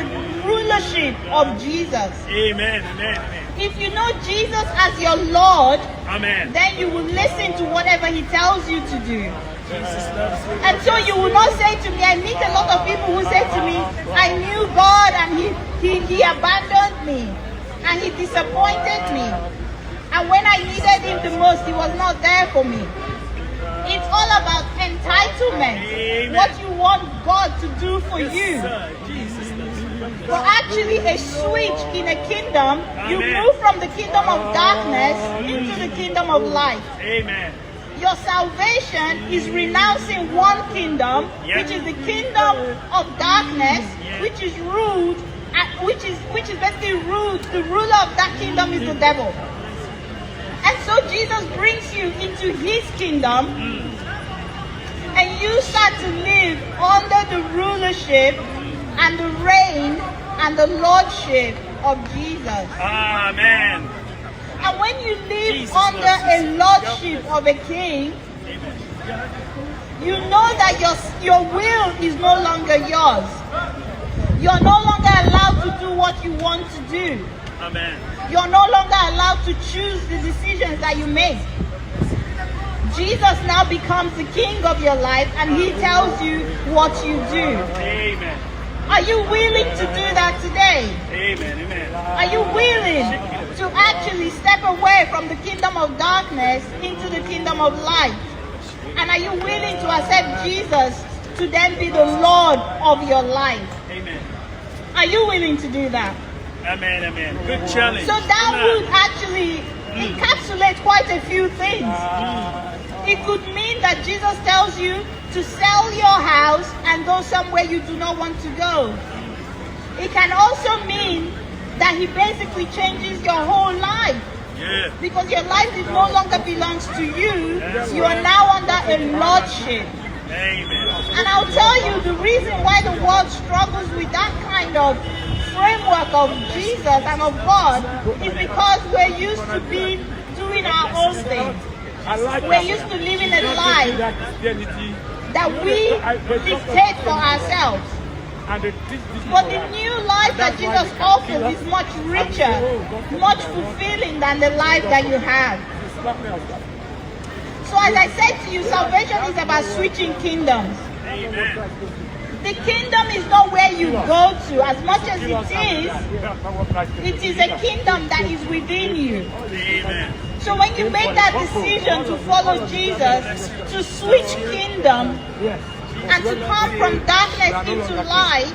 the rulership of Jesus. Amen. Amen. Amen. If you know Jesus as your Lord, Amen. then you will listen to whatever he tells you to do. Jesus loves you. And so you will not say to me, I meet a lot of people who say to me, I knew God and he abandoned me and he disappointed me. And when I needed him the most, he was not there for me. It's all about entitlement. Amen. What you want God to do for you. Sir, Jesus loves you. But actually a switch in a kingdom, you Amen. move from the kingdom of darkness into the kingdom of light. Amen. Your salvation is renouncing one kingdom, Yep. which is the kingdom of darkness, Yep. which is ruled, which is basically ruled. The ruler of that kingdom is the devil. And so Jesus brings you into his kingdom, and you start to live under the rulership and the reign and the lordship of Jesus. Amen. And when you live Jesus under loves a you. lordship of a king, you know that your will is no longer yours. You're no longer allowed to do what you want to do. Amen. You're no longer allowed to choose the decisions that you make. Jesus now becomes the king of your life and he tells you what you do. Amen. Are you willing to do that today? Amen. Amen. Are you willing to actually step away from the kingdom of darkness into the kingdom of light? And are you willing to accept Jesus to then be the Lord of your life? Amen. Are you willing to do that? Amen. Amen. Good challenge. So that Amen. would actually encapsulate quite a few things. It could mean that Jesus tells you to sell your house and go somewhere you do not want to go. It can also mean that he basically changes your whole life. Yeah. Because your life is no longer belongs to you. You are now under a lordship. Amen. And I'll tell you the reason why the world struggles with that kind of framework of Jesus and of God is because we're used to doing our own thing. We're used to living a life that we dictate for ourselves. But the new life that Jesus offers is much richer, much fulfilling than the life that you have. So as I said to you, salvation is about switching kingdoms. Amen. The kingdom is not where you go to. As much as it is a kingdom that is within you. Amen. So when you make that decision to follow Jesus, to switch kingdom, and to come from darkness into light,